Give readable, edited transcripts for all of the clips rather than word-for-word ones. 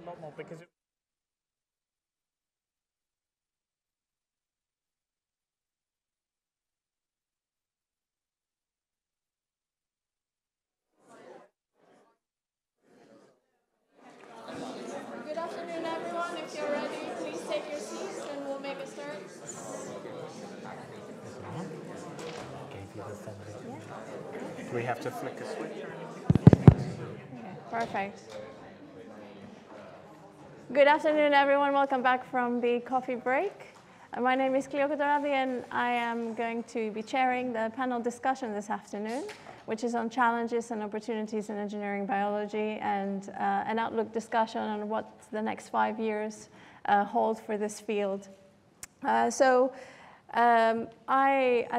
lot more because Good afternoon, everyone. If you're ready, please take your seats and we'll make a start. gave you the thumbs up. Yeah. Do we have to flick a switch or anything? Okay, perfect. Good afternoon, everyone. Welcome back from the coffee break. My name is Cleo and I am going to be chairing the panel discussion this afternoon, which is on challenges and opportunities in engineering biology and an outlook discussion on what the next 5 years hold for this field. As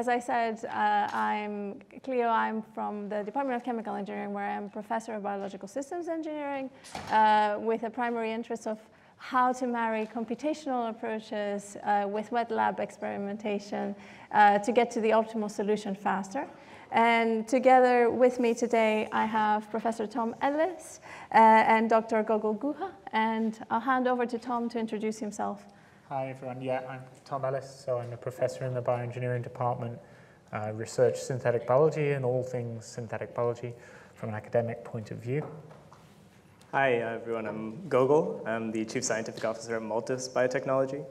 I said, I'm Cleo. I'm from the Department of Chemical Engineering, where I'm professor of biological systems engineering with a primary interest of how to marry computational approaches with wet lab experimentation to get to the optimal solution faster. And together with me today, I have Professor Tom Ellis and Dr. Gogol Guha. And I'll hand over to Tom to introduce himself. Hi, everyone. Yeah, I'm Tom Ellis. So I'm a professor in the Bioengineering department. I research synthetic biology and all things synthetic biology from an academic point of view. Hi, everyone. I'm Gogol. I'm the Chief Scientific Officer at Multus Biotechnology.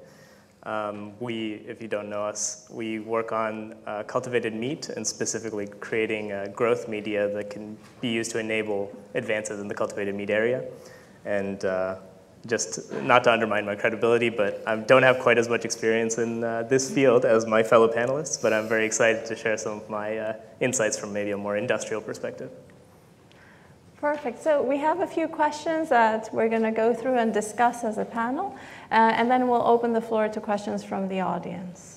If you don't know us, we work on cultivated meat and specifically creating growth media that can be used to enable advances in the cultivated meat area. And just not to undermine my credibility, but I don't have quite as much experience in this field as my fellow panelists, but I'm very excited to share some of my insights from maybe a more industrial perspective. Perfect. So we have a few questions that we're going to go through and discuss as a panel, and then we'll open the floor to questions from the audience.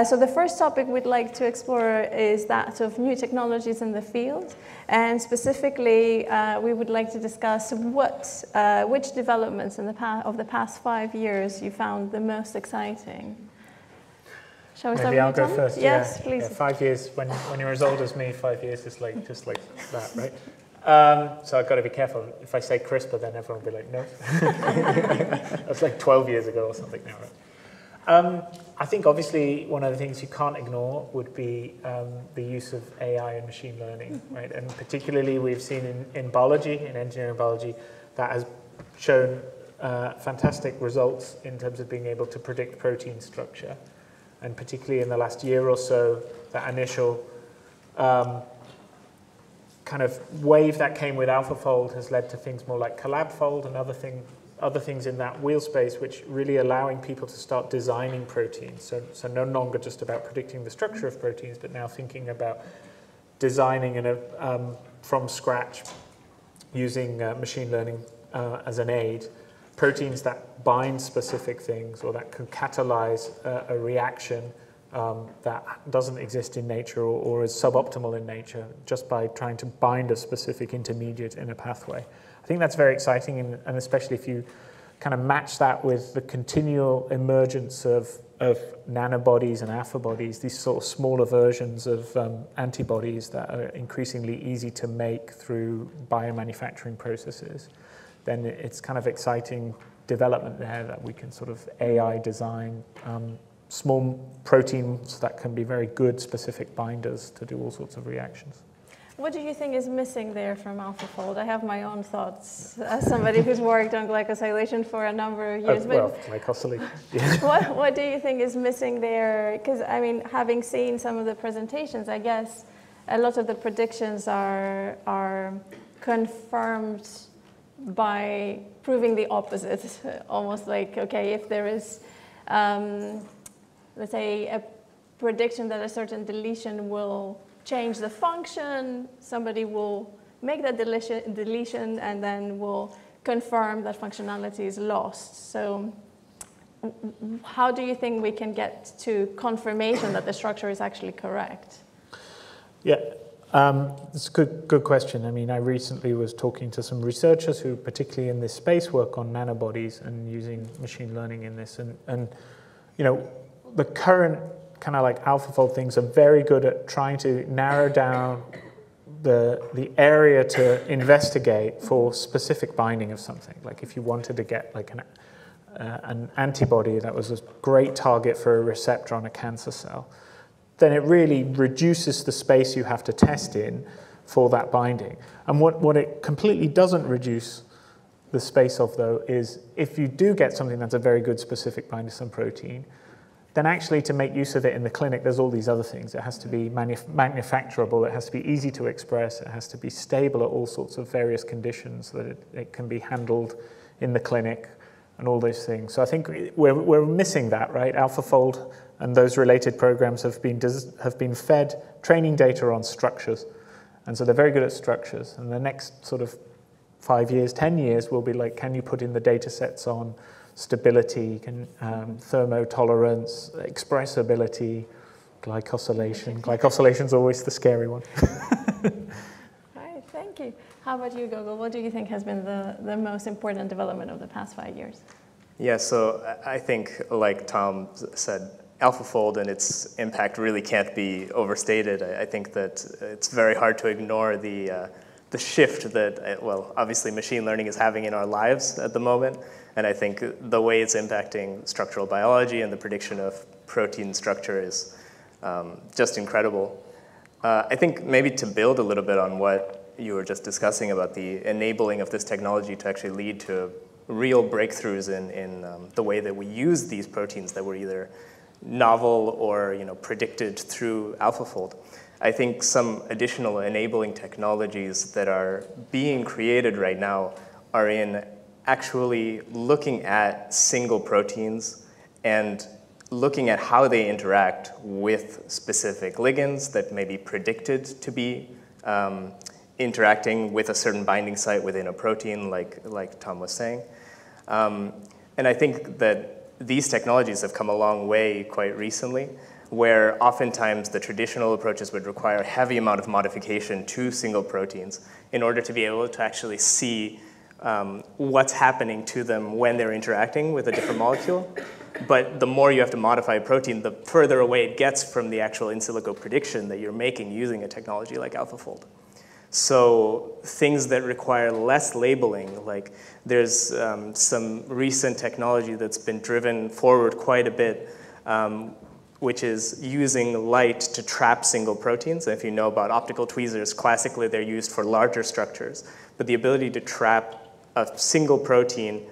So the first topic we'd like to explore is that of new technologies in the field, and specifically we would like to discuss which developments in the past 5 years you found the most exciting. Shall we start Maybe I'll with go Tom? first. Yes, yeah. please. Yeah, 5 years, when you're as old as me, 5 years is like just like that, right? So I've got to be careful. If I say CRISPR, then everyone will be like, no. That's like 12 years ago or something now, right? I think obviously one of the things you can't ignore would be the use of AI and machine learning, right? And particularly we've seen in biology, in engineering biology, that has shown fantastic results in terms of being able to predict protein structure. And particularly in the last year or so, that initial kind of wave that came with AlphaFold has led to things more like CollabFold and other things in that wheel space, which really allowing people to start designing proteins. So no longer just about predicting the structure of proteins, but now thinking about designing from scratch using machine learning as an aid, proteins that bind specific things or that can catalyze a reaction that doesn't exist in nature or is suboptimal in nature just by trying to bind a specific intermediate in a pathway. I think that's very exciting, and especially if you kind of match that with the continual emergence of nanobodies and affibodies, these sort of smaller versions of antibodies that are increasingly easy to make through biomanufacturing processes, then it's kind of exciting development there that we can sort of AI design small proteins that can be very good specific binders to do all sorts of reactions. What do you think is missing there from AlphaFold? I have my own thoughts as somebody who's worked on glycosylation for a number of years. Well, glycosylation. Yeah. What do you think is missing there? Because, I mean, having seen some of the presentations, I guess a lot of the predictions are confirmed by proving the opposite. Almost like, okay, if there is let's say, a prediction that a certain deletion will change the function, somebody will make that deletion and then will confirm that functionality is lost. So how do you think we can get to confirmation that the structure is actually correct? Yeah, it's a good question. I mean, I recently was talking to some researchers who, particularly in this space, work on nanobodies and using machine learning in this. And you know, the current kind of like AlphaFold things are very good at trying to narrow down the area to investigate for specific binding of something. Like if you wanted to get like an antibody that was a great target for a receptor on a cancer cell, then it really reduces the space you have to test in for that binding. And what it completely doesn't reduce the space of, though, is if you do get something that's a very good specific binder to some protein, then actually to make use of it in the clinic, there's all these other things. It has to be manufacturable, it has to be easy to express, it has to be stable at all sorts of various conditions, so that it can be handled in the clinic and all those things. So I think we're missing that, right? AlphaFold and those related programs have been fed training data on structures. And so they're very good at structures. And the next sort of 5 years, 10 years will be like, can you put in the data sets on stability, thermotolerance, expressibility, glycosylation. Glycosylation's always the scary one. Right, thank you. How about you, Gogol? What do you think has been the most important development of the past 5 years? Yeah, so I think, like Tom said, AlphaFold and its impact really can't be overstated. I think that it's very hard to ignore the shift that, well, obviously machine learning is having in our lives at the moment. And I think the way it's impacting structural biology and the prediction of protein structure is just incredible. I think maybe to build a little bit on what you were just discussing about the enabling of this technology to actually lead to real breakthroughs in the way that we use these proteins that were either novel or predicted through AlphaFold. I think some additional enabling technologies that are being created right now are in actually looking at single proteins and looking at how they interact with specific ligands that may be predicted to be interacting with a certain binding site within a protein, like Tom was saying. And I think that these technologies have come a long way quite recently, where oftentimes the traditional approaches would require a heavy amount of modification to single proteins in order to be able to actually see what's happening to them when they're interacting with a different molecule. But the more you have to modify a protein, the further away it gets from the actual in silico prediction that you're making using a technology like AlphaFold. So things that require less labeling, like there's some recent technology that's been driven forward quite a bit, which is using light to trap single proteins. And if you know about optical tweezers, classically they're used for larger structures. But the ability to trap a single protein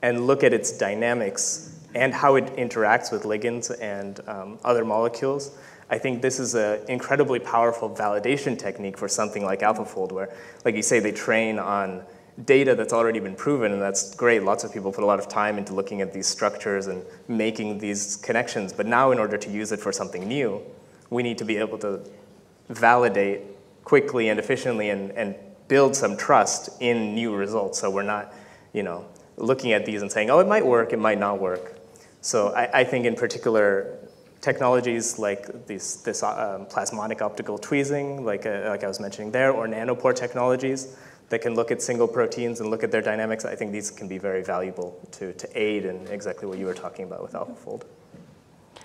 and look at its dynamics and how it interacts with ligands and other molecules, I think this is an incredibly powerful validation technique for something like AlphaFold, where, like you say, they train on data that's already been proven, and that's great. Lots of people put a lot of time into looking at these structures and making these connections. But now, in order to use it for something new, we need to be able to validate quickly and efficiently and build some trust in new results. So we're not, looking at these and saying, oh, it might work, it might not work. So I think in particular, technologies like this plasmonic optical tweezing, like I was mentioning there, or nanopore technologies that can look at single proteins and look at their dynamics, I think these can be very valuable to aid in exactly what you were talking about with AlphaFold.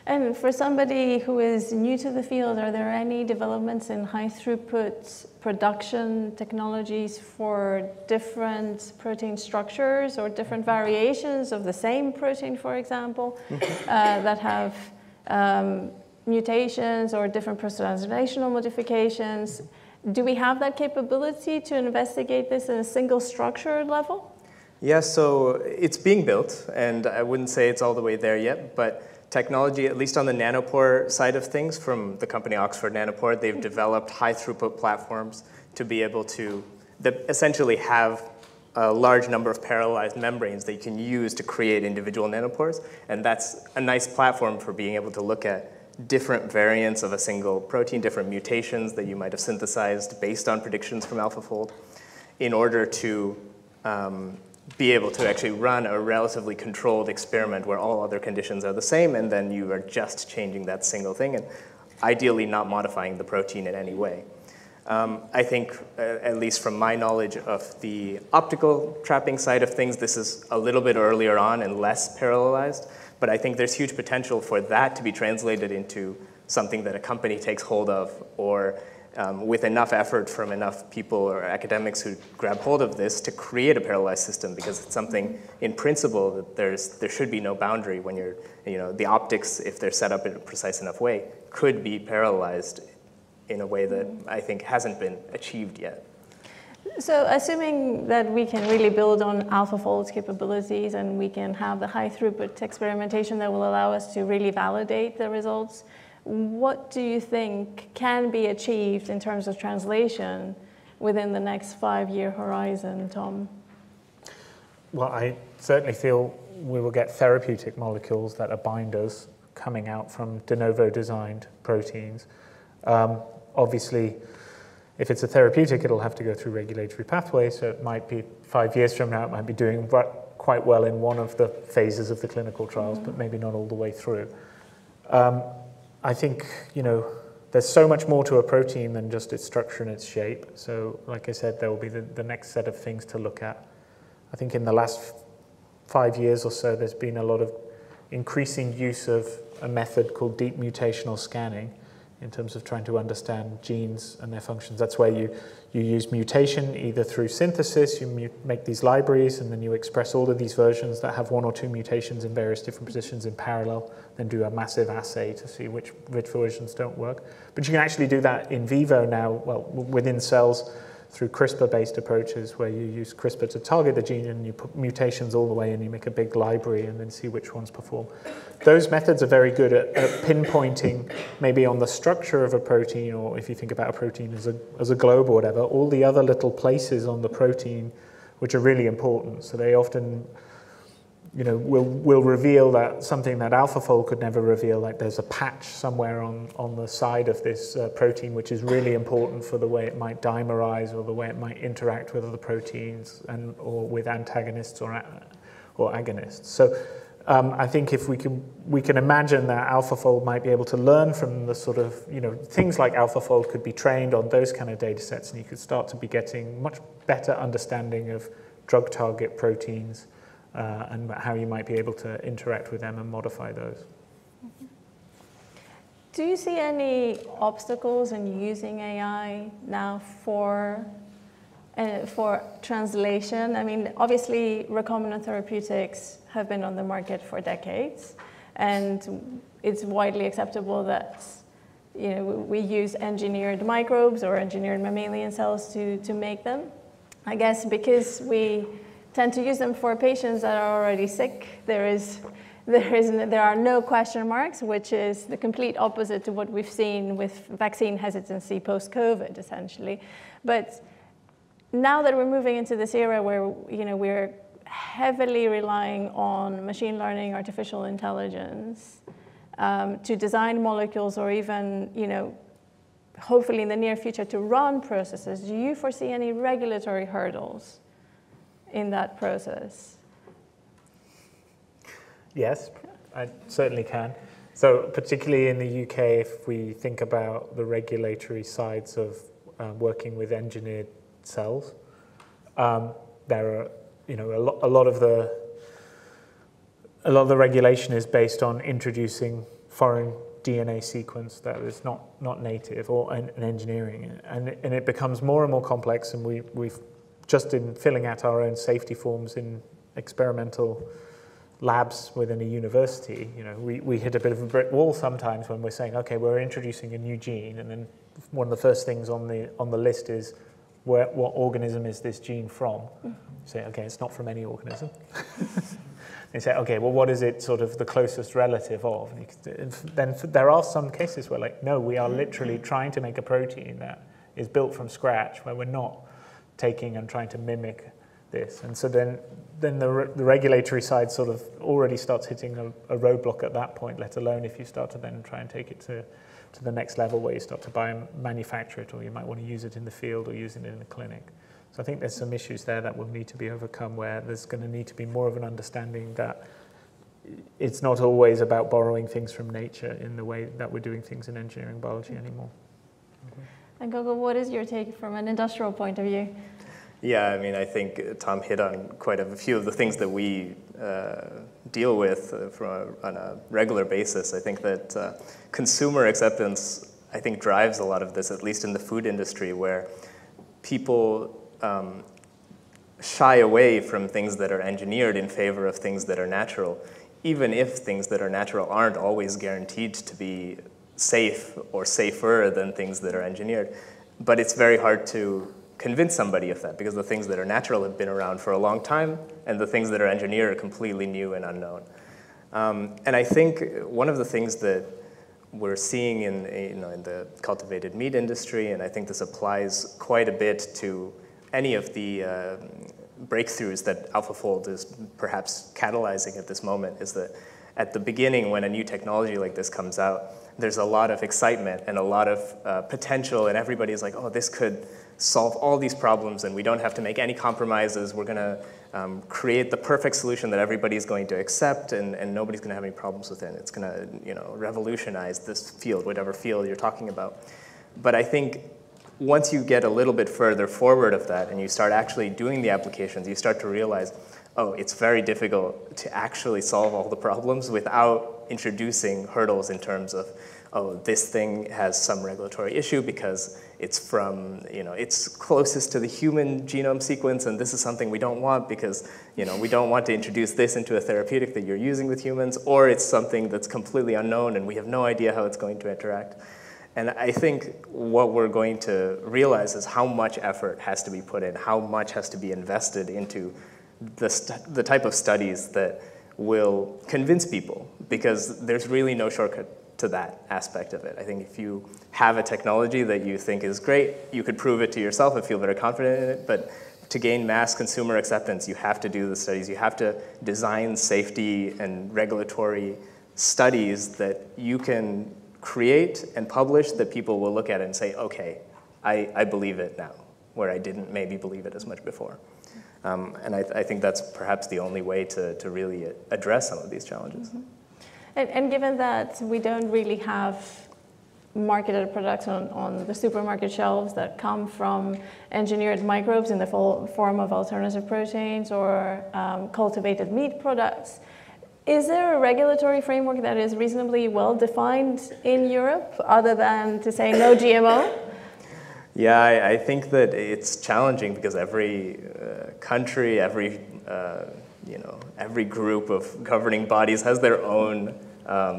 And for somebody who is new to the field, are there any developments in high throughput production technologies for different protein structures or different variations of the same protein, for example, that have mutations or different personalizational modifications? Do we have that capability to investigate this at a single structure level? Yeah, so it's being built, and I wouldn't say it's all the way there yet, but technology, at least on the nanopore side of things, from the company Oxford Nanopore, they've developed high throughput platforms to be able to essentially have a large number of parallelized membranes that you can use to create individual nanopores. And that's a nice platform for being able to look at different variants of a single protein, different mutations that you might have synthesized based on predictions from AlphaFold, in order to be able to actually run a relatively controlled experiment where all other conditions are the same, and then you are just changing that single thing, and ideally not modifying the protein in any way. I think, at least from my knowledge of the optical trapping side of things, this is a little bit earlier on and less parallelized, but I think there's huge potential for that to be translated into something that a company takes hold of, or with enough effort from enough people or academics who grab hold of this to create a parallelized system, because it's something in principle that there should be no boundary when you're, the optics, if they're set up in a precise enough way, could be parallelized in a way that I think hasn't been achieved yet. So assuming that we can really build on AlphaFold's capabilities and we can have the high throughput experimentation that will allow us to really validate the results, what do you think can be achieved in terms of translation within the next 5-year horizon, Tom? Well, I certainly feel we will get therapeutic molecules that are binders coming out from de novo designed proteins. Obviously, if it's a therapeutic, it'll have to go through regulatory pathways, so it might be 5 years from now, it might be doing quite well in one of the phases of the clinical trials, but maybe not all the way through. I think, there's so much more to a protein than just its structure and its shape. So, like I said, there will be the next set of things to look at. I think in the last 5 years or so, there's been a lot of increasing use of a method called deep mutational scanning in terms of trying to understand genes and their functions. That's where you use mutation either through synthesis, you make these libraries, and then you express all of these versions that have 1 or 2 mutations in various different positions in parallel, then do a massive assay to see which versions don't work. But you can actually do that in vivo now, well, within cells, through CRISPR-based approaches where you use CRISPR to target the gene and you put mutations all the way and you make a big library and then see which ones perform. Those methods are very good at pinpointing maybe on the structure of a protein, or if you think about a protein as a globe or whatever, all the other little places on the protein which are really important. So they often will reveal that something that AlphaFold could never reveal, like there's a patch somewhere on the side of this protein which is really important for the way it might dimerize or the way it might interact with other proteins or with antagonists or agonists. So I think if we can imagine that AlphaFold might be able to learn from the sort of, things like AlphaFold could be trained on those kind of data sets, and you could start to be getting much better understanding of drug target proteins, and how you might be able to interact with them and modify those. Do you see any obstacles in using AI now for translation? I mean, obviously, recombinant therapeutics have been on the market for decades, and it's widely acceptable that we use engineered microbes or engineered mammalian cells to make them. I guess because we tend to use them for patients that are already sick. There are no question marks, which is the complete opposite to what we've seen with vaccine hesitancy post-COVID, essentially. But now that we're moving into this era where we're heavily relying on machine learning, artificial intelligence to design molecules, or even hopefully in the near future to run processes, do you foresee any regulatory hurdles in that process? Yes, I certainly can. So particularly in the UK, if we think about the regulatory sides of working with engineered cells, there are, a lot of the regulation is based on introducing foreign DNA sequence that is not native, or an engineering, and it becomes more and more complex, and we've just in filling out our own safety forms in experimental labs within a university, we hit a bit of a brick wall sometimes when we're saying, okay, we're introducing a new gene, and then one of the first things on the list is what organism is this gene from? You say, okay, it's not from any organism. They say, okay, well, what is it sort of the closest relative of? And then there are some cases where, no, we are literally trying to make a protein that is built from scratch, where we're not taking and trying to mimic this. And so then the regulatory side sort of already starts hitting a roadblock at that point, let alone if you start to then try and take it to the next level where you start to manufacture it, or you might want to use it in the field or use it in the clinic. So I think there's some issues there that will need to be overcome, where there's going to need to be more of an understanding that it's not always about borrowing things from nature in the way that we're doing things in engineering biology anymore. And Gogol, what is your take from an industrial point of view? Yeah, I mean, I think Tom hit on quite a few of the things that we deal with on a regular basis. I think that consumer acceptance, I think drives a lot of this, at least in the food industry, where people shy away from things that are engineered in favor of things that are natural, even if things that are natural aren't always guaranteed to be safe or safer than things that are engineered. But it's very hard to convince somebody of that, because the things that are natural have been around for a long time, and the things that are engineered are completely new and unknown. And I think one of the things that we're seeing in the cultivated meat industry, and I think this applies quite a bit to any of the breakthroughs that AlphaFold is perhaps catalyzing at this moment, is that at the beginning, when a new technology like this comes out, there's a lot of excitement and a lot of potential, and everybody's like, oh, this could solve all these problems, and we don't have to make any compromises. We're going to create the perfect solution that everybody's going to accept, and nobody's going to have any problems with it. It's going to revolutionize this field, whatever field you're talking about. But I think once you get a little bit further forward of that and you start actually doing the applications, you start to realize, oh, it's very difficult to actually solve all the problems without introducing hurdles in terms of, oh, this thing has some regulatory issue because it's from, it's closest to the human genome sequence, and this is something we don't want because, we don't want to introduce this into a therapeutic that you're using with humans, or it's something that's completely unknown and we have no idea how it's going to interact. And I think what we're going to realize is how much effort has to be put in, how much has to be invested into the type of studies that will convince people, because there's really no shortcut to that aspect of it. I think if you have a technology that you think is great, you could prove it to yourself and feel very confident in it, but to gain mass consumer acceptance, you have to do the studies. You have to design safety and regulatory studies that you can create and publish that people will look at it and say, okay, I believe it now, where I didn't maybe believe it as much before. And I think that's perhaps the only way to really address some of these challenges. Mm-hmm. And given that we don't really have marketed products on the supermarket shelves that come from engineered microbes in the form of alternative proteins or cultivated meat products, is there a regulatory framework that is reasonably well defined in Europe, other than to say no GMO? Yeah, I think that it's challenging because every country, every group of governing bodies has their own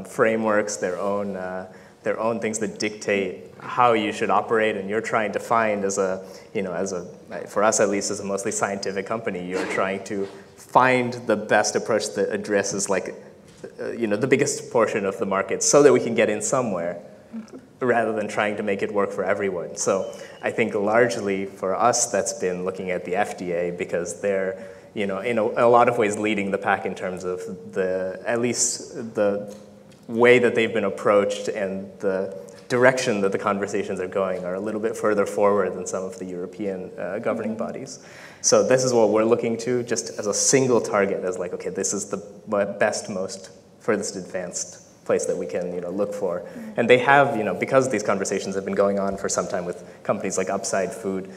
frameworks, their own things that dictate how you should operate, and you're trying to find for us at least, as a mostly scientific company, you're trying to find the best approach that addresses the biggest portion of the market so that we can get in somewhere, rather than trying to make it work for everyone. So I think largely for us, that's been looking at the FDA, because they're, in a lot of ways leading the pack in terms of at least the way that they've been approached and the direction that the conversations are going are a little bit further forward than some of the European governing bodies. So this is what we're looking to, just as a single target, as like, okay, this is the best, most furthest advanced place that we can look for. And they have, because these conversations have been going on for some time with companies like Upside Food,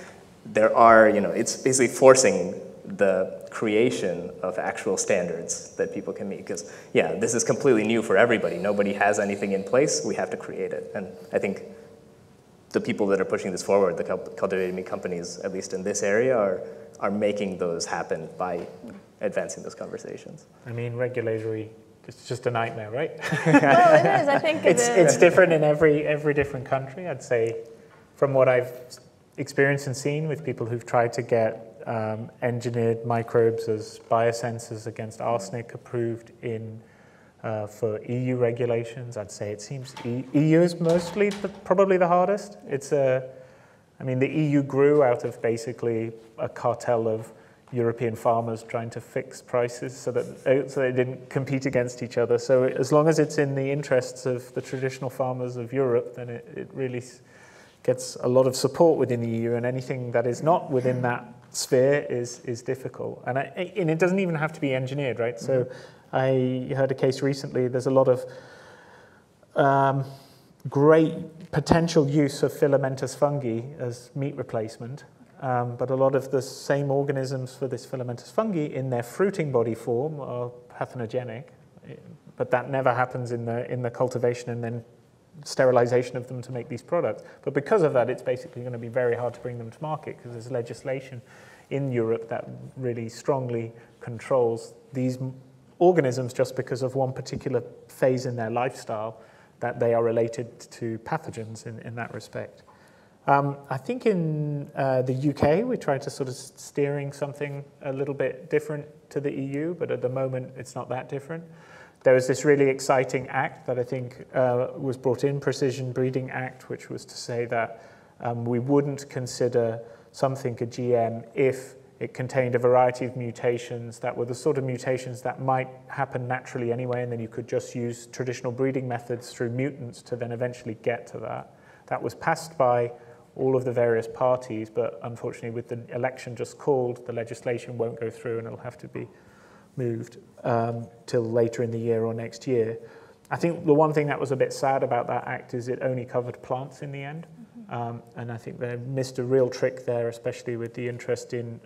there are, it's basically forcing the creation of actual standards that people can meet. Because, yeah, this is completely new for everybody. Nobody has anything in place. We have to create it. And I think the people that are pushing this forward, the cultivated meat companies, at least in this area, are making those happen by advancing those conversations. I mean, regulatory, it's just a nightmare, right? Well, it is. I think it's different in every different country. I'd say, from what I've experienced and seen with people who've tried to get engineered microbes as biosensors against arsenic approved for EU regulations, I'd say it seems EU is mostly probably the hardest. I mean, the EU grew out of basically a cartel of European farmers trying to fix prices so they didn't compete against each other. So as long as it's in the interests of the traditional farmers of Europe, then it really gets a lot of support within the EU, and anything that is not within that sphere is difficult. And it doesn't even have to be engineered, right? So I heard a case recently, there's a lot of great potential use of filamentous fungi as meat replacement. But a lot of the same organisms for this filamentous fungi in their fruiting body form are pathogenic, but that never happens in the cultivation and then sterilization of them to make these products. But because of that, it's basically going to be very hard to bring them to market because there's legislation in Europe that really strongly controls these organisms just because of one particular phase in their lifestyle, that they are related to pathogens in that respect. I think in the UK, we tried to sort of steering something a little bit different to the EU, but at the moment, it's not that different. There was this really exciting act that I think was brought in, Precision Breeding Act, which was to say that we wouldn't consider something a GM if it contained a variety of mutations that were the sort of mutations that might happen naturally anyway, and then you could just use traditional breeding methods through mutants to then eventually get to that. That was passed by all of the various parties, but unfortunately with the election just called, the legislation won't go through and it'll have to be moved till later in the year or next year. I think the one thing that was a bit sad about that act is it only covered plants in the end. And I think they missed a real trick there, especially with the interest in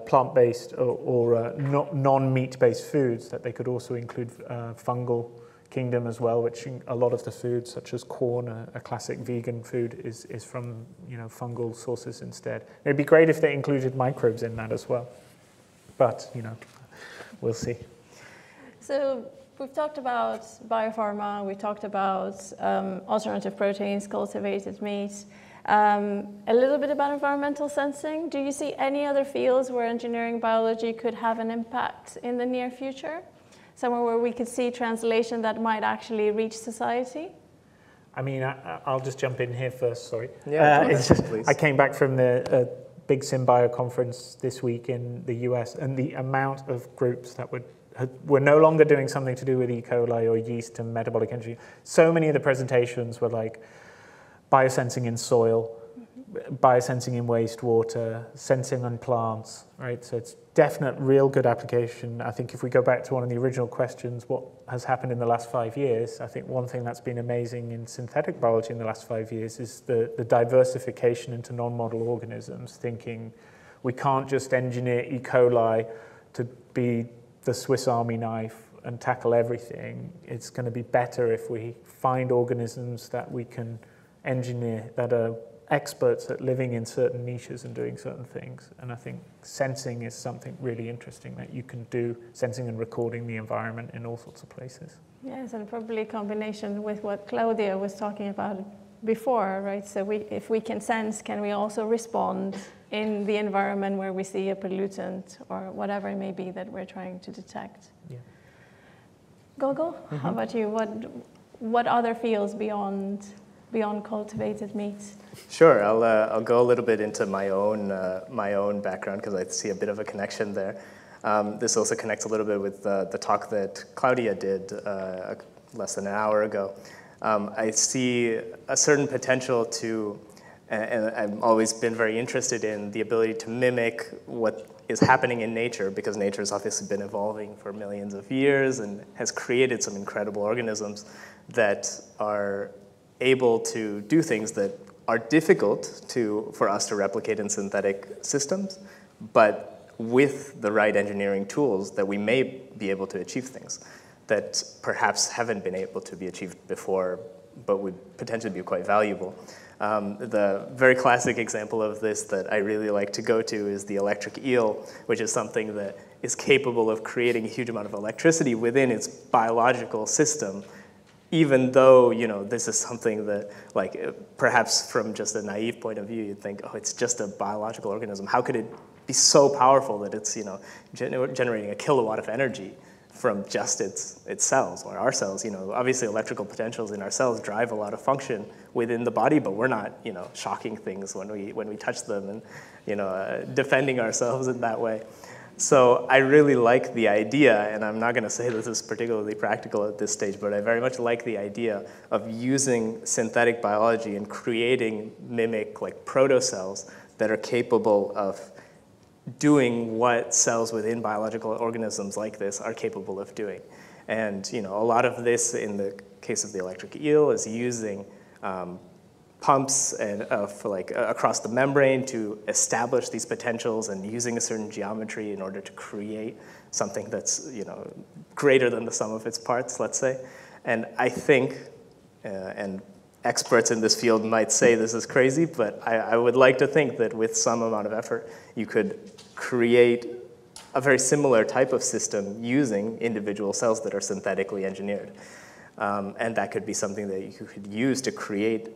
plant-based or non-meat-based foods, that they could also include fungal kingdom as well, which a lot of the foods, such as corn, a classic vegan food, is from fungal sources instead. It'd be great if they included microbes in that as well, but we'll see. So we've talked about biopharma, we talked about alternative proteins, cultivated meat, a little bit about environmental sensing. Do you see any other fields where engineering biology could have an impact in the near future? Somewhere where we could see translation that might actually reach society? I mean, I'll just jump in here first, sorry. Yeah, please. I came back from the big SynBio conference this week in the US, and the amount of groups that were no longer doing something to do with E. coli or yeast and metabolic engineering. So many of the presentations were like biosensing in soil, biosensing in wastewater, sensing on plants, right? So it's definite, real good application. I think if we go back to one of the original questions, what has happened in the last 5 years, I think one thing that's been amazing in synthetic biology in the last 5 years is the diversification into non-model organisms, thinking we can't just engineer E. coli to be the Swiss Army knife and tackle everything. It's going to be better if we find organisms that we can engineer that are experts at living in certain niches and doing certain things. And I think sensing is something really interesting that you can do, sensing and recording the environment in all sorts of places. Yes, and probably a combination with what Claudia was talking about before, right? So if we can sense, can we also respond in the environment where we see a pollutant or whatever it may be that we're trying to detect? Yeah. Gogol, how about you? What other fields beyond cultivated meats? Sure, I'll go a little bit into my own background because I see a bit of a connection there. This also connects a little bit with the talk that Claudia did less than an hour ago. I see a certain potential to, and I've always been very interested in the ability to mimic what is happening in nature, because nature has obviously been evolving for millions of years and has created some incredible organisms that are able to do things that are difficult for us to replicate in synthetic systems, but with the right engineering tools that we may be able to achieve things that perhaps haven't been able to be achieved before, but would potentially be quite valuable. The very classic example of this that I really like to go to is the electric eel, which is something that is capable of creating a huge amount of electricity within its biological system, even though, this is something that, perhaps from just a naive point of view, you'd think, oh, it's just a biological organism. How could it be so powerful that it's, generating a kilowatt of energy from just its cells, or our cells? Obviously electrical potentials in our cells drive a lot of function within the body, but we're not, shocking things when we touch them and, defending ourselves in that way. So I really like the idea, and I'm not going to say this is particularly practical at this stage, but I very much like the idea of using synthetic biology and creating mimic protocells that are capable of doing what cells within biological organisms like this are capable of doing. And a lot of this, in the case of the electric eel, is using pumps and across the membrane to establish these potentials, and using a certain geometry in order to create something that's greater than the sum of its parts, let's say. And I think and experts in this field might say this is crazy, but I would like to think that with some amount of effort, you could create a very similar type of system using individual cells that are synthetically engineered. And that could be something that you could use to create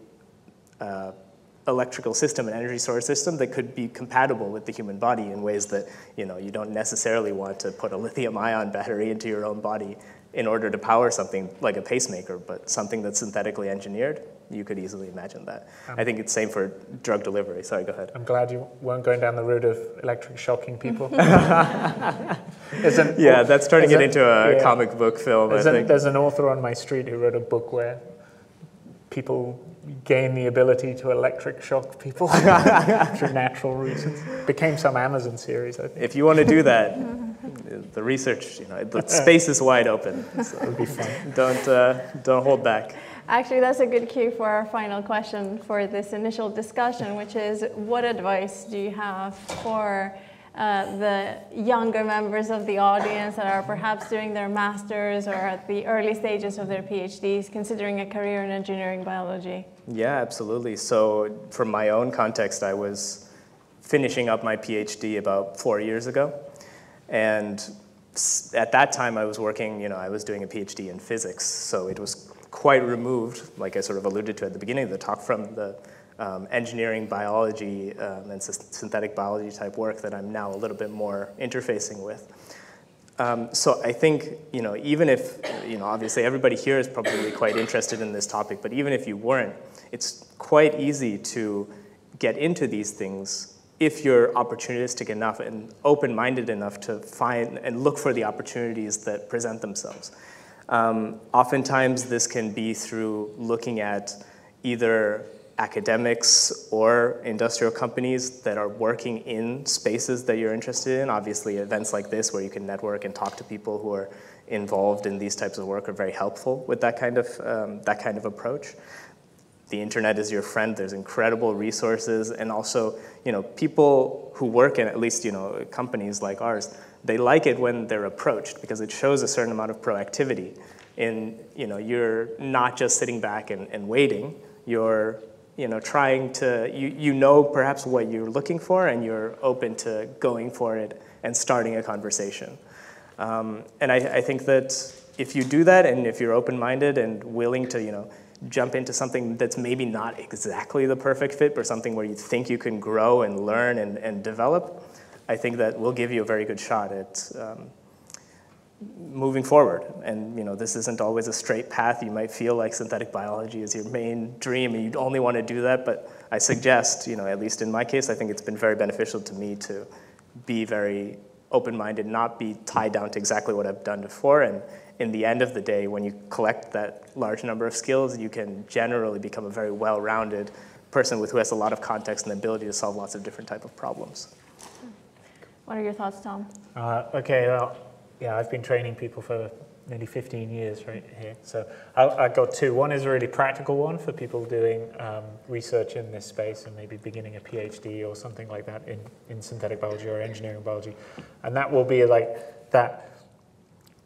electrical system, an energy storage system that could be compatible with the human body in ways that you don't necessarily want to put a lithium-ion battery into your own body in order to power something like a pacemaker, but something that's synthetically engineered, you could easily imagine that. I think it's same for drug delivery. Sorry, go ahead. I'm glad you weren't going down the route of electric shocking people. Yeah, that's turning it into a comic book film, I think. There's an author on my street who wrote a book where people gain the ability to electric shock people through natural reasons. Became some Amazon series, I think. If you want to do that, the research, the space is wide open. So it'll be fun. Don't hold back. Actually, that's a good cue for our final question for this initial discussion, which is, what advice do you have for the younger members of the audience that are perhaps doing their masters or at the early stages of their PhDs, considering a career in engineering biology? Yeah, absolutely. So from my own context, I was finishing up my PhD about 4 years ago. And at that time, I was working, I was doing a PhD in physics. So it was quite removed, like I sort of alluded to at the beginning of the talk, from the engineering, biology, and synthetic biology type work that I'm now a little bit more interfacing with. So I think, even if, obviously everybody here is probably quite interested in this topic, but even if you weren't, it's quite easy to get into these things if you're opportunistic enough and open-minded enough to find and look for the opportunities that present themselves. Oftentimes this can be through looking at either academics or industrial companies that are working in spaces that you're interested in. Obviously, events like this where you can network and talk to people who are involved in these types of work are very helpful with that kind of approach. The internet is your friend. There's incredible resources, and also, people who work in at least, companies like ours, they like it when they're approached because it shows a certain amount of proactivity. You're not just sitting back and waiting. You're trying to, perhaps what you're looking for, and you're open to going for it and starting a conversation. And I think that if you do that, and if you're open-minded and willing to, jump into something that's maybe not exactly the perfect fit, but something where you think you can grow and learn and develop, I think that will give you a very good shot at moving forward. And this isn't always a straight path. You might feel like synthetic biology is your main dream and you'd only want to do that, but I suggest, at least in my case, I think it's been very beneficial to me to be very open-minded, not be tied down to exactly what I've done before. And in the end of the day, when you collect that large number of skills, you can generally become a very well-rounded person who has a lot of context and the ability to solve lots of different type of problems. What are your thoughts, Tom? Okay, well, yeah, I've been training people for nearly 15 years right here. So I've got two. One is a really practical one for people doing research in this space and maybe beginning a PhD or something like that in synthetic biology or engineering biology. And that will be like that.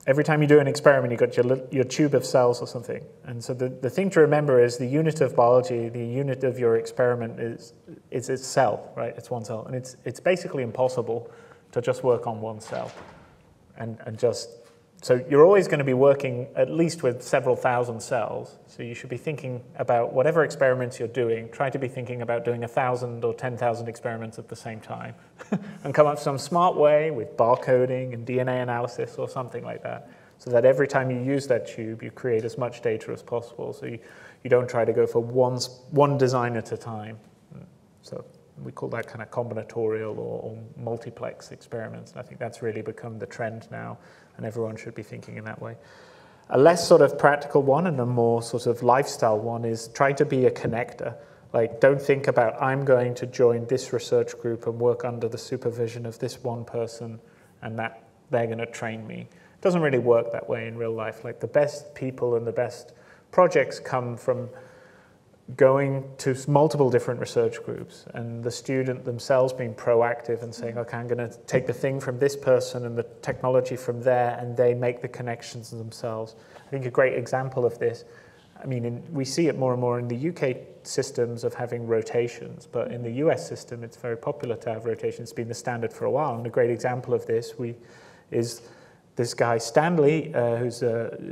Every time you do an experiment, you've got your tube of cells or something. And so the thing to remember is the unit of biology, the unit of your experiment is its cell, right? It's one cell. And it's basically impossible to just work on one cell. So you're always going to be working at least with several thousand cells. So you should be thinking about whatever experiments you're doing, try to be thinking about doing 1,000 or 10,000 experiments at the same time and come up with some smart way with barcoding and DNA analysis or something like that, so that every time you use that tube, you create as much data as possible. So you don't try to go for one design at a time. So we call that kind of combinatorial or multiplex experiments. And I think that's really become the trend now, and everyone should be thinking in that way. A less sort of practical one and a more sort of lifestyle one is try to be a connector. Like, don't think about, I'm going to join this research group and work under the supervision of this one person and that they're going to train me. It doesn't really work that way in real life. Like, the best people and the best projects come from going to multiple different research groups and the student themselves being proactive and saying, okay, I'm going to take the thing from this person and the technology from there, and they make the connections themselves. I think a great example of this, I mean, we see it more and more in the UK systems of having rotations, but in the US system, it's very popular to have rotations. It's been the standard for a while, and a great example of this is this guy, Stanley, who's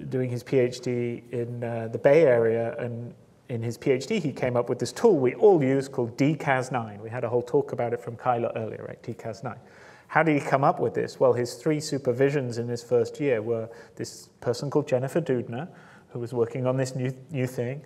doing his PhD in the Bay Area, and in his PhD, he came up with this tool we all use called DCAS9. We had a whole talk about it from Kyla earlier, right, DCAS9. How did he come up with this? Well, his 3 supervisions in his first year were this person called Jennifer Doudna, who was working on this new thing,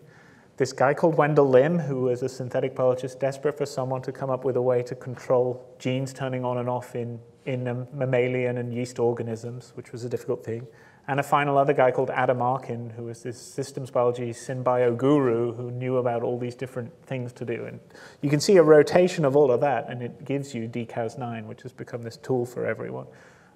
this guy called Wendell Lim, who was a synthetic biologist desperate for someone to come up with a way to control genes turning on and off in mammalian and yeast organisms, which was a difficult thing, and a final other guy called Adam Arkin, who was this systems biology symbio guru who knew about all these different things to do. And you can see a rotation of all of that, and it gives you DCAS9, which has become this tool for everyone.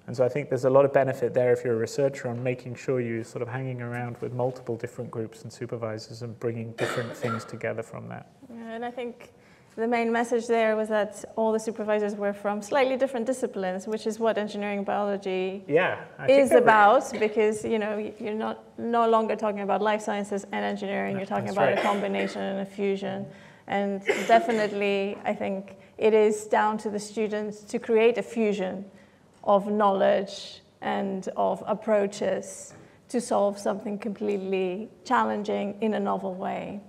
And so I think there's a lot of benefit there if you're a researcher on making sure you're sort of hanging around with multiple different groups and supervisors and bringing different things together from that. Yeah, and I think the main message there was that all the supervisors were from slightly different disciplines, which is what engineering biology is about, because you're no longer talking about life sciences and engineering, you're talking about a combination and a fusion. And definitely, I think it is down to the students to create a fusion of knowledge and of approaches to solve something completely challenging in a novel way.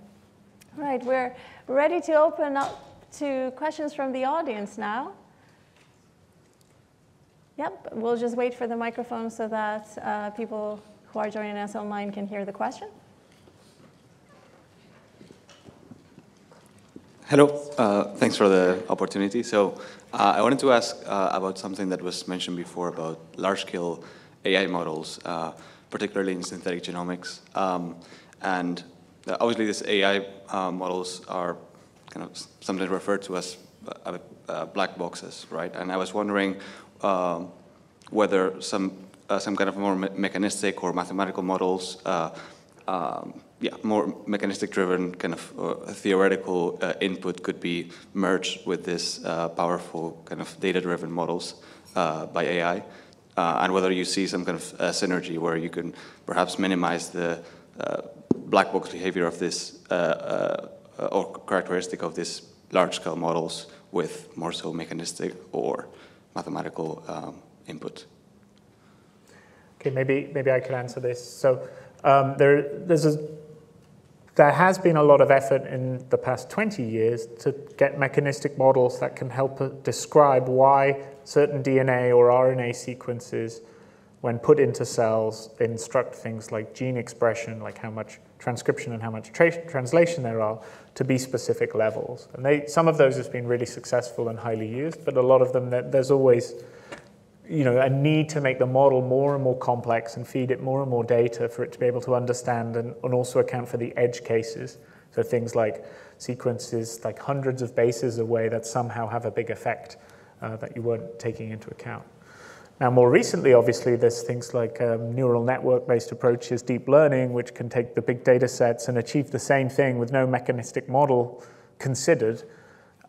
All right, we're ready to open up to questions from the audience now. Yep, we'll just wait for the microphone so that people who are joining us online can hear the question. Hello, thanks for the opportunity. So I wanted to ask about something that was mentioned before about large-scale AI models, particularly in synthetic genomics. And obviously these AI models are kind of sometimes referred to as black boxes, right? And I was wondering whether some kind of more mechanistic or mathematical models, more mechanistic-driven kind of theoretical input could be merged with this powerful kind of data-driven models by AI, and whether you see some kind of synergy where you can perhaps minimize the black box behavior of this or characteristic of these large-scale models with more so mechanistic or mathematical input. Okay, maybe I could answer this. So there has been a lot of effort in the past 20 years to get mechanistic models that can help describe why certain DNA or RNA sequences, when put into cells, instruct things like gene expression, like how much transcription and how much translation there are, to be specific levels. And some of those have been really successful and highly used, but a lot of them, there's always a need to make the model more and more complex and feed it more and more data for it to be able to understand and also account for the edge cases. So things like sequences like hundreds of bases away that somehow have a big effect that you weren't taking into account. Now, more recently, obviously, there's things like neural network-based approaches, deep learning, which can take the big data sets and achieve the same thing with no mechanistic model considered.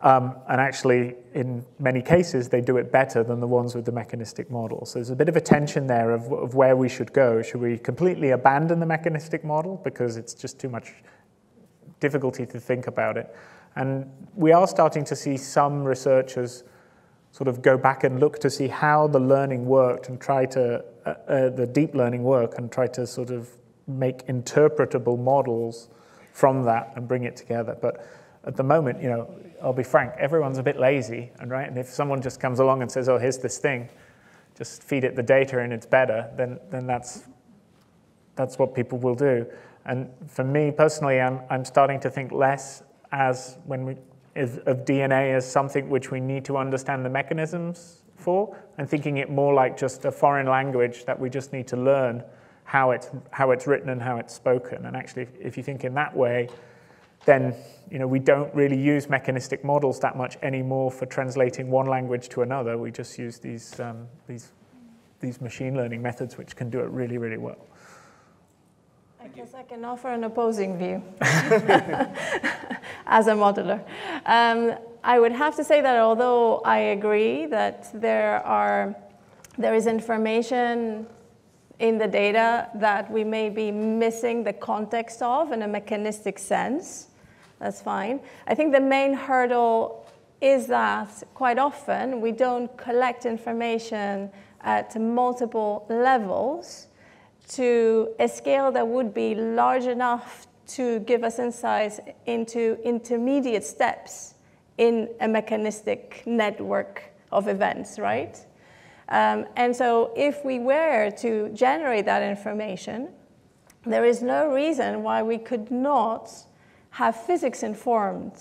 And actually, in many cases, they do it better than the ones with the mechanistic model. So there's a bit of a tension there of where we should go. Should we completely abandon the mechanistic model because it's just too much difficulty to think about it? And we are starting to see some researchers sort of go back and look to see how the learning worked and try to, the deep learning work, and try to sort of make interpretable models from that and bring it together. But at the moment, I'll be frank, everyone's a bit lazy, and if someone just comes along and says, oh, here's this thing, just feed it the data and it's better, then that's what people will do. And for me personally, I'm starting to think less of DNA as something which we need to understand the mechanisms for, and thinking it more like just a foreign language that we just need to learn how it's written and how it's spoken. And actually, if you think in that way, then we don't really use mechanistic models that much anymore for translating one language to another. We just use these machine learning methods which can do it really, really well. I guess I can offer an opposing view as a modeler. I would have to say that although I agree that there is information in the data that we may be missing the context of in a mechanistic sense. That's fine. I think the main hurdle is that quite often we don't collect information at multiple levels to a scale that would be large enough to give us insights into intermediate steps in a mechanistic network of events, right? And so if we were to generate that information, there is no reason why we could not have physics-informed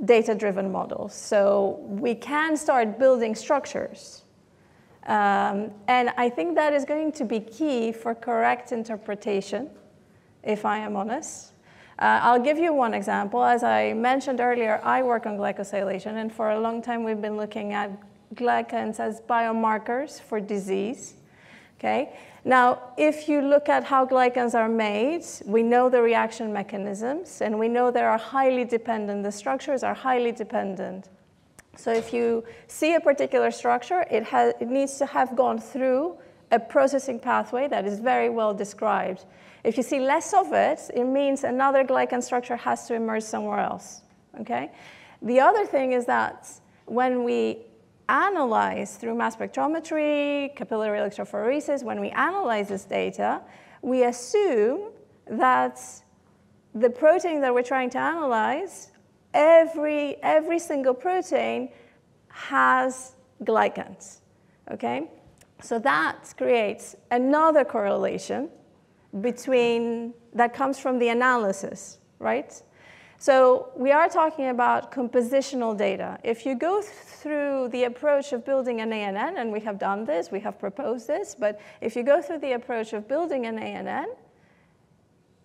data-driven models. So we can start building structures. And I think that is going to be key for correct interpretation, if I am honest. I'll give you one example. As I mentioned earlier, I work on glycosylation, and for a long time we've been looking at glycans as biomarkers for disease. Okay? Now, if you look at how glycans are made, we know the reaction mechanisms, and we know they are highly dependent. The structures are highly dependent. So if you see a particular structure, it needs to have gone through a processing pathway that is very well described. If you see less of it, it means another glycan structure has to emerge somewhere else. Okay? The other thing is that when we analyze through mass spectrometry, capillary electrophoresis, when we analyze this data, we assume that the protein that we're trying to analyze, every single protein has glycans, okay? So that creates another correlation that comes from the analysis, right? So we are talking about compositional data. If you go through the approach of building an ANN, and we have done this, we have proposed this, but if you go through the approach of building an ANN,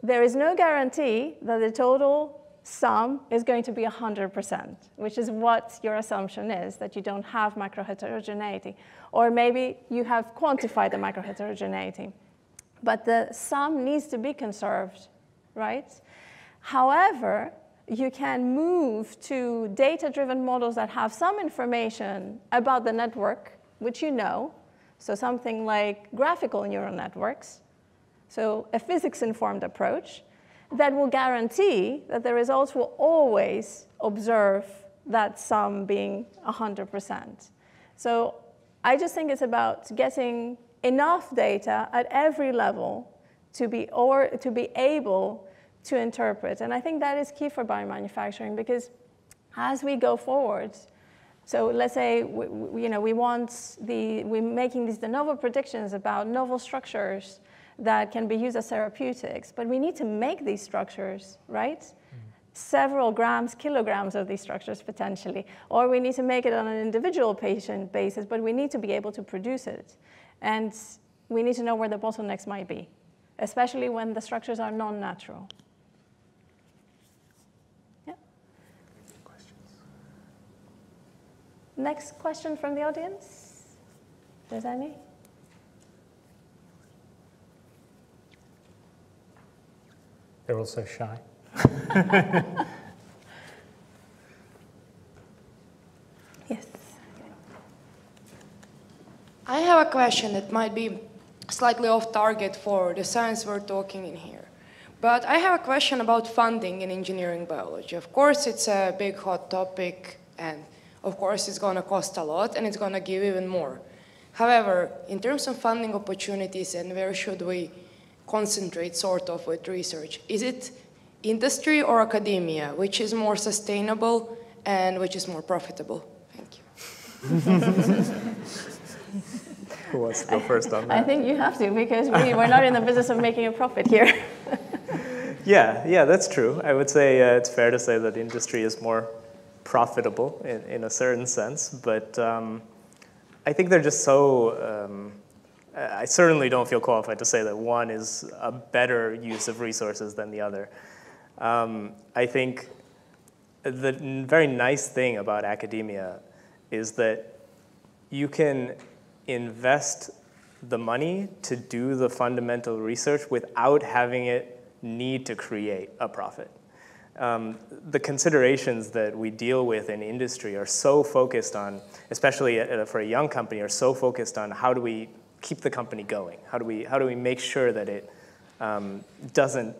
there is no guarantee that the total sum is going to be 100%, which is what your assumption is, that you don't have macroheterogeneity. Or maybe you have quantified the macroheterogeneity. But the sum needs to be conserved, right? However, you can move to data-driven models that have some information about the network, which you know, so something like graphical neural networks, so a physics-informed approach that will guarantee that the results will always observe that sum being 100%. So I just think it's about getting enough data at every level to be able to interpret. And I think that is key for biomanufacturing, because as we go forward, so let's say we're making these de novo predictions about novel structures that can be used as therapeutics, but we need to make these structures, right? Several grams, kilograms of these structures potentially, or we need to make it on an individual patient basis, but we need to be able to produce it. And we need to know where the bottlenecks might be, especially when the structures are non-natural. Yeah. Questions? Next question from the audience? If there's any? They're all so shy. Yes. I have a question that might be slightly off target for the science we're talking in here. But I have a question about funding in engineering biology. Of course, it's a big hot topic, and of course, it's going to cost a lot, and it's going to give even more. However, in terms of funding opportunities and where should we concentrate sort of with research, is it industry or academia? Which is more sustainable and which is more profitable? Thank you. Who wants to go first on that? I think you have to, because we're not in the business of making a profit here. Yeah, that's true. I would say it's fair to say that industry is more profitable in a certain sense, but I think they're just so, I certainly don't feel qualified to say that one is a better use of resources than the other. I think the very nice thing about academia is that you can invest the money to do the fundamental research without having it need to create a profit. The considerations that we deal with in industry are so focused on, especially for a young company, are so focused on how do we keep the company going? How do we make sure that it doesn't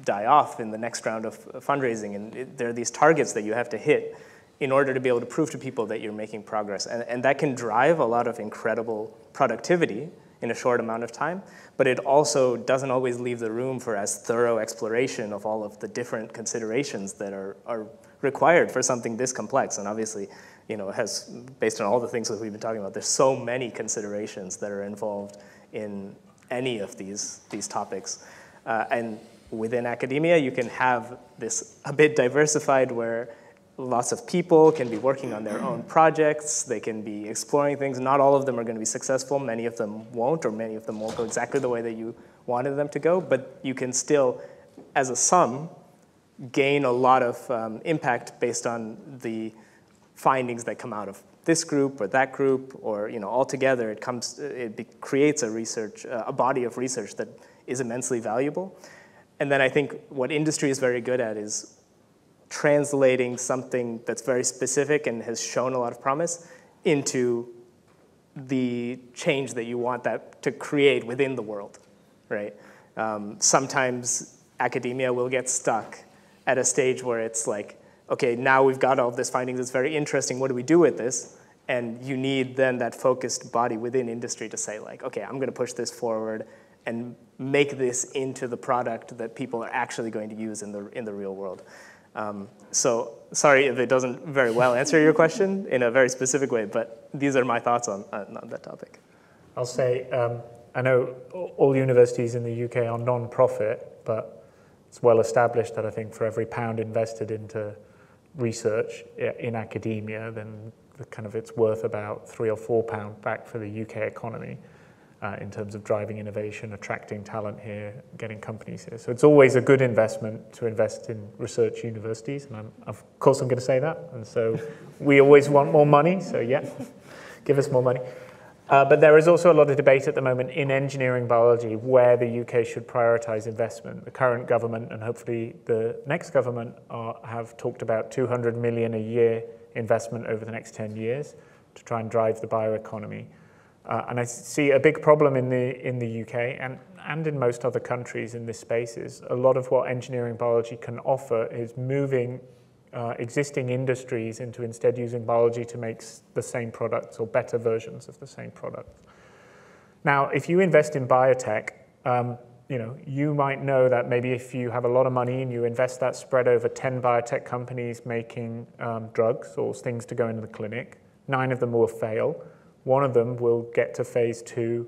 die off in the next round of fundraising? And there are these targets that you have to hit in order to be able to prove to people that you're making progress. And that can drive a lot of incredible productivity in a short amount of time, but it also doesn't always leave the room for as thorough exploration of all of the different considerations that are required for something this complex. And obviously, it has, based on all the things that we've been talking about, there's so many considerations that are involved in any of these topics. And within academia, you can have this a bit diversified where lots of people can be working on their own projects. They can be exploring things. Not all of them are going to be successful. Many of them won't, or many of them won't go exactly the way that you wanted them to go. But you can still, as a sum, gain a lot of impact based on the findings that come out of this group or that group, or altogether it creates a body of research that is immensely valuable. And then I think what industry is very good at is translating something that's very specific and has shown a lot of promise into the change that you want that to create within the world, right? Sometimes academia will get stuck at a stage where it's like, okay, now we've got all of this findings, it's very interesting, what do we do with this? And you need then that focused body within industry to say like, okay, I'm gonna push this forward and make this into the product that people are actually going to use in the real world. So sorry if it doesn't very well answer your question in a very specific way, but these are my thoughts on that topic. I'll say, I know all universities in the UK are non-profit, but it's well established that I think for every pound invested into research in academia, then it's worth about £3 or £4 back for the UK economy. In terms of driving innovation, attracting talent here, getting companies here. So it's always a good investment to invest in research universities, and of course I'm going to say that. And so we always want more money, so yeah, give us more money. But there is also a lot of debate at the moment in engineering biology where the UK should prioritize investment. The current government and hopefully the next government have talked about 200 million a year investment over the next 10 years to try and drive the bioeconomy. And I see a big problem in the UK and in most other countries in this space is a lot of what engineering biology can offer is moving existing industries into instead using biology to make the same products or better versions of the same products. Now, if you invest in biotech, you might know that maybe if you have a lot of money and you invest that spread over 10 biotech companies making drugs or things to go into the clinic, 9 of them will fail. One of them will get to phase 2,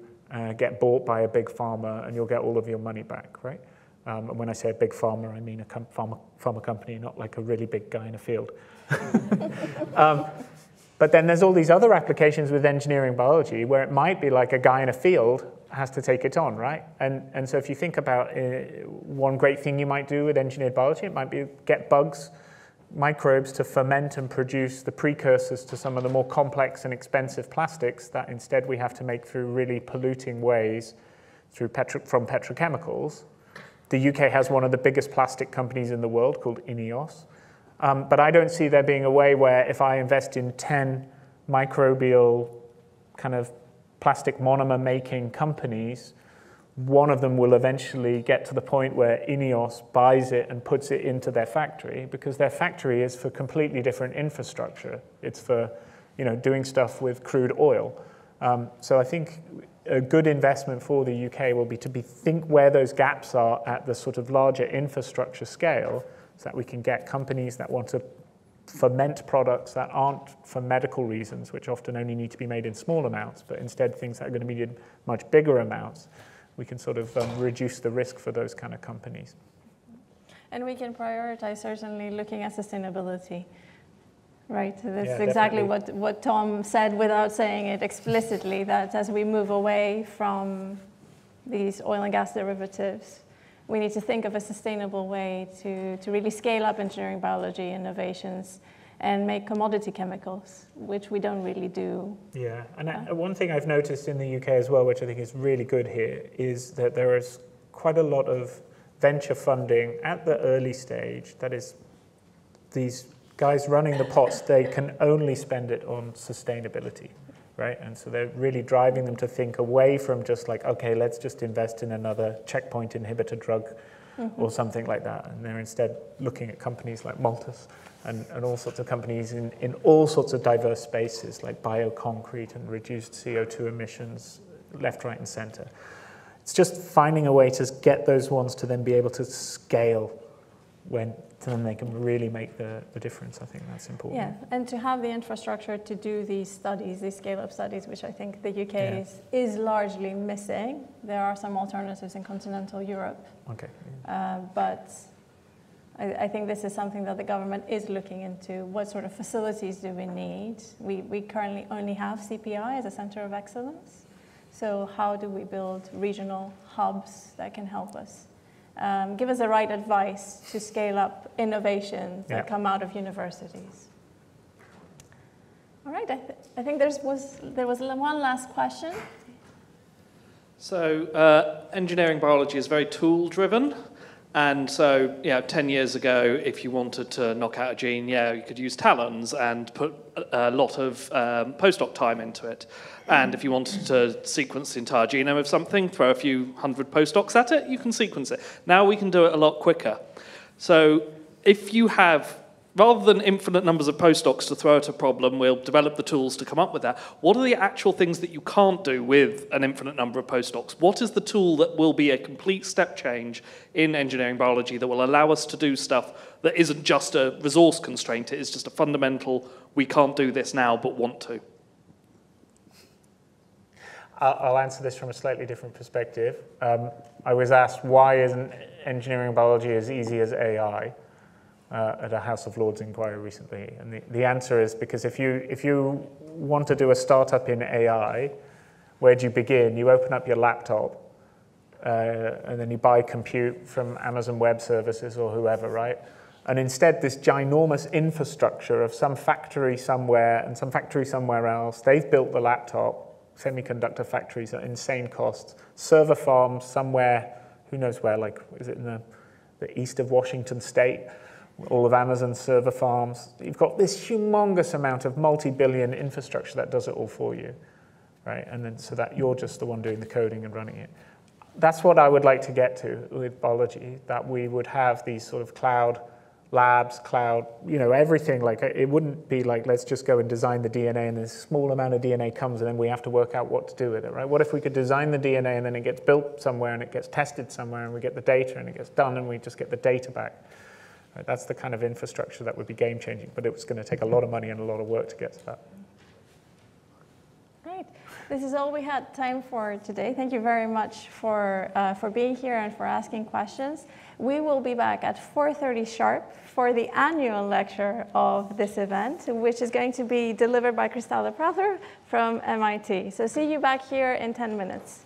get bought by a big pharma, and you'll get all of your money back, right? And when I say a big pharma, I mean a pharma company, not like a really big guy in a field. But then there's all these other applications with engineering biology where it might be like a guy in a field has to take it on, right? And so if you think about one great thing you might do with engineered biology, it might be get bugs, microbes to ferment and produce the precursors to some of the more complex and expensive plastics that instead we have to make through really polluting ways from petrochemicals. The UK has one of the biggest plastic companies in the world called INEOS. But I don't see there being a way where if I invest in 10 microbial kind of plastic monomer making companies, one of them will eventually get to the point where INEOS buys it and puts it into their factory, because their factory is for completely different infrastructure. It's for doing stuff with crude oil. So I think a good investment for the UK will be to think where those gaps are at the sort of larger infrastructure scale, so that we can get companies that want to ferment products that aren't for medical reasons, which often only need to be made in small amounts, but instead things that are going to be in much bigger amounts. We can sort of reduce the risk for those kind of companies. And we can prioritize certainly looking at sustainability, right? That's yeah, exactly what Tom said without saying it explicitly, that as we move away from these oil and gas derivatives, we need to think of a sustainable way to really scale up engineering biology innovations and make commodity chemicals, which we don't really do. Yeah, and one thing I've noticed in the UK as well, which I think is really good here, is that there is quite a lot of venture funding at the early stage. That is, these guys running the pots, they can only spend it on sustainability. right? And so they're really driving them to think away from just like, okay, let's just invest in another checkpoint inhibitor drug or something like that. And they're instead looking at companies like Multus and all sorts of companies in all sorts of diverse spaces like bioconcrete and reduced CO2 emissions, left, right, and center. It's just finding a way to get those ones to then be able to scale when then they can really make the difference. I think that's important. Yeah, and to have the infrastructure to do these studies, these scale-up studies, which I think the UK is largely missing. There are some alternatives in continental Europe. Okay. But I think this is something that the government is looking into. What sort of facilities do we need? We currently only have CPI as a center of excellence. So how do we build regional hubs that can help us? Give us the right advice to scale up innovations that come out of universities. All right, I think there was one last question. So engineering biology is very tool-driven. And so, 10 years ago, if you wanted to knock out a gene, you could use talons and put a lot of postdoc time into it. And if you wanted to sequence the entire genome of something, throw a few hundred postdocs at it, you can sequence it. Now we can do it a lot quicker. So if you have, rather than infinite numbers of postdocs to throw at a problem, we'll develop the tools to come up with that. What are the actual things that you can't do with an infinite number of postdocs? What is the tool that will be a complete step change in engineering biology that will allow us to do stuff that isn't just a resource constraint, it is just a fundamental, we can't do this now, but want to? I'll answer this from a slightly different perspective. I was asked, why isn't engineering biology as easy as AI? At a House of Lords inquiry recently, and the answer is because if you want to do a startup in AI, where do you begin? You open up your laptop, and then you buy compute from Amazon Web Services or whoever, right? And instead, this ginormous infrastructure of some factory somewhere and some factory somewhere else, they've built the laptop, semiconductor factories at insane costs, server farms somewhere, who knows where, like, is it in the east of Washington State? All of Amazon's server farms. You've got this humongous amount of multi-billion infrastructure that does it all for you, right? And then so that you're just the one doing the coding and running it. That's what I would like to get to with biology, that we would have these sort of cloud labs, cloud, everything. Like, it wouldn't be like, let's just go and design the DNA and this small amount of DNA comes and then we have to work out what to do with it, right? What if we could design the DNA and then it gets built somewhere and it gets tested somewhere and we get the data and it gets done and we just get the data back? Right, that's the kind of infrastructure that would be game-changing, but it was going to take a lot of money and a lot of work to get to that. Great. This is all we had time for today. Thank you very much for being here and for asking questions. We will be back at 4:30 sharp for the annual lecture of this event, which is going to be delivered by Kristalla Prather from MIT. So see you back here in 10 minutes.